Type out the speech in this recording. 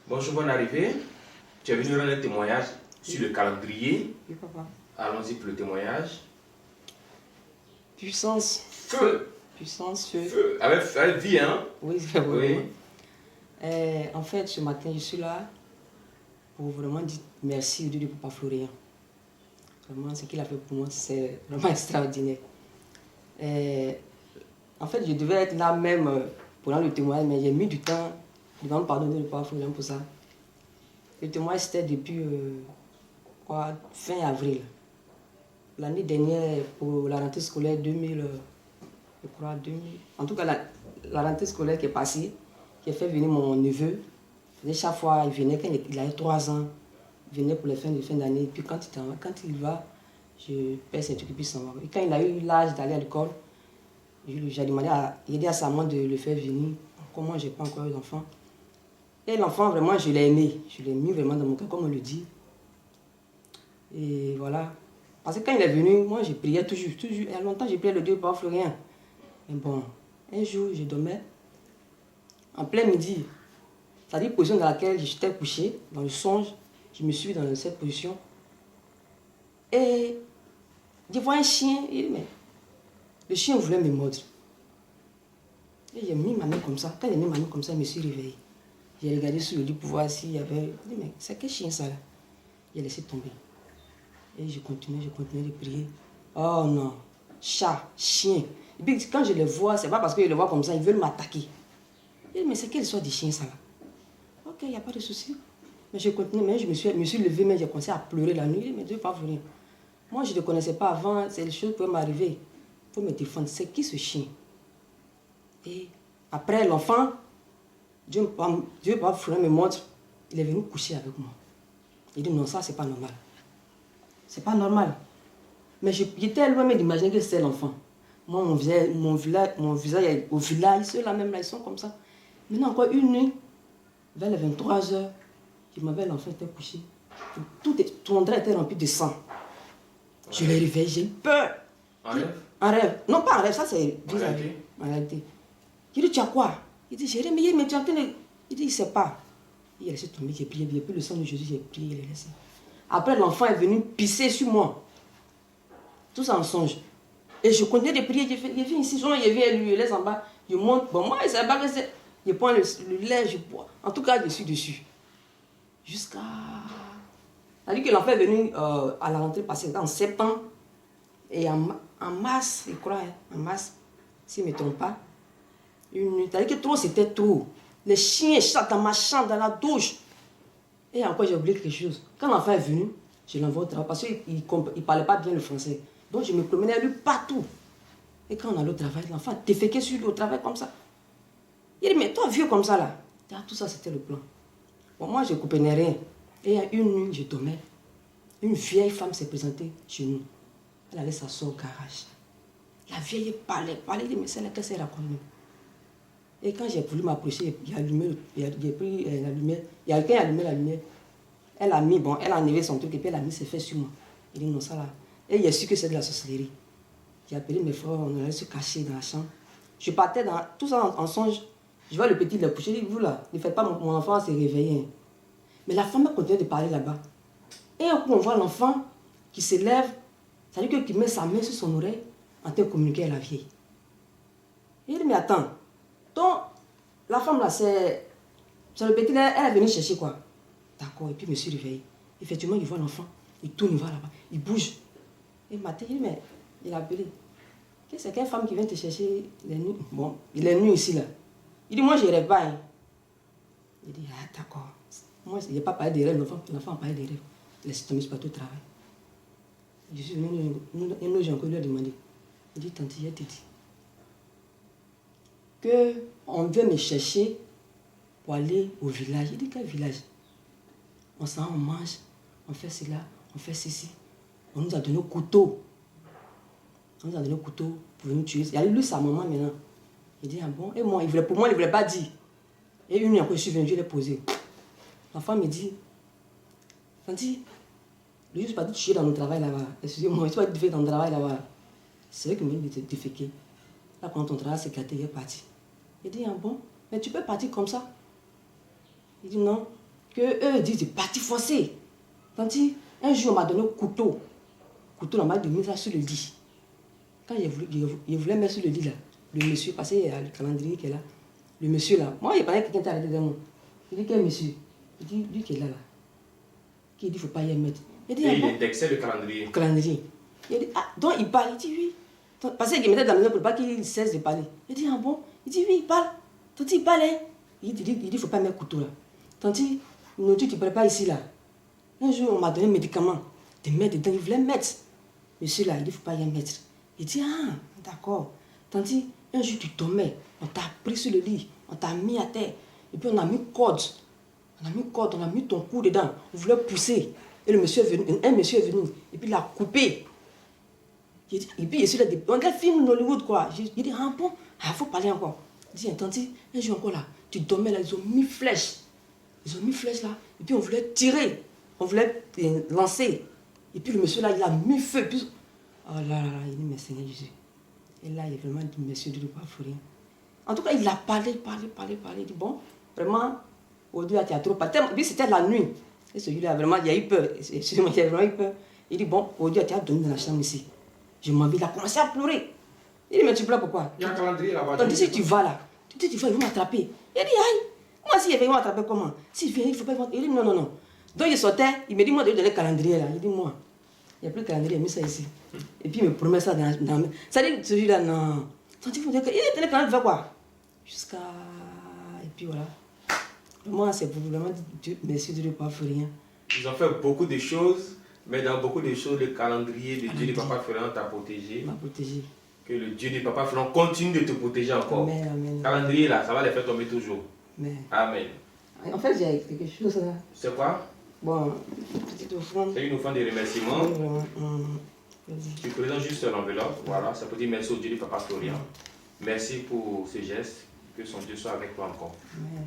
Bonjour, bonne arrivée. Tu es venu rendre un témoignage sur le calendrier. Oui, papa. Allons-y pour le témoignage. Puissance. Feu. Puissance, feu. Feu. Avec vie, hein? Oui, c'est vrai. Oui. En fait, ce matin, je suis là pour vraiment dire merci au Dieu de Papa Florian. Vraiment, ce qu'il a fait pour moi, c'est vraiment extraordinaire. En fait, je devais être là même pendant le témoignage, mais j'ai mis du temps devant me pardonner de Papa Florian pour ça. Le témoignage, c'était depuis fin avril. L'année dernière, pour la rentrée scolaire 2000, je crois 2000. En tout cas, la rentrée scolaire qui est passée, qui a fait venir mon neveu. Chaque fois, il venait quand il avait 3 ans. Il venait pour les fins d'année. Et puis quand il va, je paie ses trucs et puis s'en va. Et quand il a eu l'âge d'aller à l'école, j'ai demandé à sa maman de le faire venir. Comment j'ai pas encore eu d'enfant. Et l'enfant, vraiment, je l'ai aimé. Je l'ai mis vraiment dans mon cœur, comme on le dit. Et voilà. Parce que quand il est venu, moi, je priais toujours. Il y a longtemps, j'ai prié le Dieu par Florian. Mais bon, un jour, je dormais en plein midi. C'est-à-dire position dans laquelle j'étais couché, dans le songe. Je me suis dans cette position. Et je vois un chien. Et, mais, le chien voulait me mordre. Et j'ai mis ma main comme ça. Quand j'ai mis ma main comme ça, je me suis réveillée. J'ai regardé sur le lit pour voir s'il y avait... Je dis, mais c'est quel chien ça là? J'ai laissé tomber. Et je continuais de prier. Oh non, chat, chien. Et puis quand je les vois, c'est pas parce que je les vois comme ça, ils veulent m'attaquer. Je dis, mais c'est quelle sorte de chien ça là? Ok, il n'y a pas de souci. Mais je continuais, mais je me suis levée, mais j'ai commencé à pleurer la nuit. Mais Dieu pas venir. Moi, je ne le connaissais pas avant, ces choses pouvaient m'arriver. Il faut me défendre. C'est qui ce chien? Et après l'enfant, Dieu me montre, il est venu coucher avec moi. Il dit non, ça c'est pas normal. C'est pas normal. Mais j'étais loin d'imaginer que c'était l'enfant. Moi, mon visage au village, ceux-là même là, ils sont comme ça. Maintenant, encore une nuit, vers les 23h, je m'avais l'enfant était couché. Tout mon drap était rempli de sang. Je l'ai réveillé, j'ai eu peur. En rêve? En rêve. Non, pas en rêve, ça c'est En réalité. Je dit, tu as quoi? Il dit, j'ai rien, mais tu es en train de... Il dit, il ne sait pas. Il a laissé tomber, j'ai prié, j'ai pris le sang de Jésus, j'ai prié, il a laissé. Après, l'enfant est venu pisser sur moi. Tout ça en songe. Et je continuais de prier, je viens ici, je viens, lui, je laisse en bas, je monte. Bon, moi, je ne savais pas que c'est... Je prends le lait, je bois. En tout cas, je suis dessus. Jusqu'à... C'est-à-dire que l'enfant est venu à la rentrée passée en septembre. Et en mars, je crois, en mars, si je ne me trompe pas, une nuit. C'est-à-dire que trop, c'était trop. Les chiens chantent dans ma chambre, dans la douche. Et encore, j'ai oublié quelque chose. Quand l'enfant est venu, je l'envoie au travail parce qu'il ne parlait pas bien le français. Donc, je me promenais à lui partout. Et quand on allait au travail, l'enfant déféquait sur lui au travail comme ça. Il dit, mais toi, vieux comme ça, là. Tout ça, c'était le plan. Bon, moi, je ne comprenais rien. Et il y a une nuit, je dormais. Une vieille femme s'est présentée chez nous. Elle allait s'asseoir au garage. La vieille parlait. Il dit, mais c'est laquelle c'est la commune. Et quand j'ai voulu m'approcher, j'ai pris la lumière. Il y a quelqu'un qui a allumé la lumière. Elle a mis, elle a enlevé son truc et puis elle a mis ses fesses sur moi. Il dit non, ça là. Et j'ai su que c'est de la sorcellerie. J'ai appelé mes frères, on allait se cacher dans la chambre. Je partais dans tout ça en songe. Je vois le petit le coucher, je dis, vous là, ne faites pas mon enfant se réveiller. Mais la femme continue de parler là-bas. Et on voit l'enfant qui se lève, c'est-à-dire qu'il met sa main sur son oreille en train de communiquer à la vieille. Et il dit, mais attends. Donc, la femme là, c'est le petit là, elle est venue chercher quoi? D'accord, et puis je me suis réveillée. Effectivement, il voit l'enfant, il tourne, il va là-bas, il bouge. Et il m'a dit, mais il a appelé. C'est quelle femme qui vient te chercher les nuits? Bon, il est nu ici là. Il dit, moi je n'irai pas. Hein. Il dit, ah d'accord. Moi, je n'ai pas parlé des rêves, l'enfant a parlé des rêves. Laisse tomber, c'est pas tout le travail. Je suis venu, j'ai encore lui a demandé. Il dit, tante, je t'ai dit qu'on vient me chercher pour aller au village. Il dit, quel village? On s'en on mange, on fait cela, on fait ceci. On nous a donné un couteau. On nous a donné un couteau pour nous tuer. Il y a lui, sa maman maintenant. Il dit, ah bon? Et moi, pour moi, il ne voulait pas dire. Et une nuit après, je suis venu, je l'ai posé. L'enfant me dit, Tanti, lui, je ne pas dit tuer dans mon travail là-bas. Excusez-moi, je ne pas dit faire dans mon travail là-bas. C'est vrai que moi, il était déféqué. Là, quand ton travail s'est gâté, il est parti. Il dit, ah bon? Mais tu peux partir comme ça? Il dit, non. que eux disent de partir forcer. Tandis, un jour, on m'a donné un couteau. On m'a mis ça sur le lit. Quand je voulais mettre sur le lit, là, le monsieur, parce qu'il y a le calendrier qui est là, le monsieur là, moi, il parlait que quelqu'un était arrêté devant moi. Il dit, quel monsieur? Il dit, lui qui est là, là. Qui dit, il ne faut pas y mettre. Il dit, Et ah il bon? indexait le calendrier. Le calendrier. Il dit, ah, donc il parle. Il dit, oui. Parce qu'il mettait dans la maison pour pas qu'il cesse de parler. Il dit, ah bon? Il dit, oui, il parle. Tandis, il parle. Il dit, il ne faut pas mettre couteau là. Tandis, nous dit, tu ne parles pas ici là. Un jour, on m'a donné un médicament. De mettre dedans, il voulait mettre. Monsieur là, il dit, il ne faut pas y mettre. Il dit, ah, d'accord. Tandis, un jour, tu dormais. On t'a pris sur le lit. On t'a mis à terre. Et puis, on a mis corde. On a mis ton cou dedans. On voulait pousser. Et le monsieur est venu, un monsieur est venu. Et puis, il a coupé. Et puis, je suis là, on a film d'Hollywood, quoi. Il dit, ah bon, il faut parler encore. Il dit, attendez, un jour encore là, tu dormais là, ils ont mis flèche. Là. Et puis, on voulait tirer. On voulait lancer. Et puis, le monsieur là, il a mis feu. Puis, oh là là, il dit, mais Seigneur Jésus. Et là, il a vraiment dit, monsieur, tu ne dois pas faire rien. En tout cas, il a parlé. Il dit, bon, vraiment, aujourd'hui, tu as trop parlé. Puis, c'était la nuit. Et celui-là, vraiment, il a eu peur. Il a vraiment eu peur. Il dit, bon, aujourd'hui, tu as dormi dans la chambre ici. Je m'en vais, il a commencé à pleurer. Il dit, mais tu pleures pourquoi? Il y a un calendrier là-bas. Donc, si tu vas là, tu dis, ils vont m'attraper. Il dit, aïe, moi, si ils vont m'attraper, comment? S'il vient, il ne faut pas. Il dit, non. Donc, il sortait, il me dit, moi, je vais donner le calendrier là. Il dit, moi, il n'y a plus de calendrier, il a mis ça ici. Et puis, il me promet ça dans ça dit, celui-là, non. Donc, il dit, le calendrier va quoi? Jusqu'à. Et puis, voilà. Moi, c'est pour vraiment Dieu, merci de ne pas faire rien. Ils ont fait beaucoup de choses. Mais dans beaucoup de choses, le calendrier de Dieu du Papa Ferrand t'a protégé. M'a protégé. Que le Dieu du Papa Ferrand continue de te protéger encore. Amen. Calendrier là, ça va les faire tomber toujours. Amen. En fait, j'ai quelque chose là. C'est quoi? Bon, une petite offrande. C'est une offrande de remerciement. Oui, vraiment. Tu présentes juste l'enveloppe. Voilà, ça peut dire merci au Dieu du Papa Florian. Merci pour ce geste. Que son Dieu soit avec toi encore. Amen.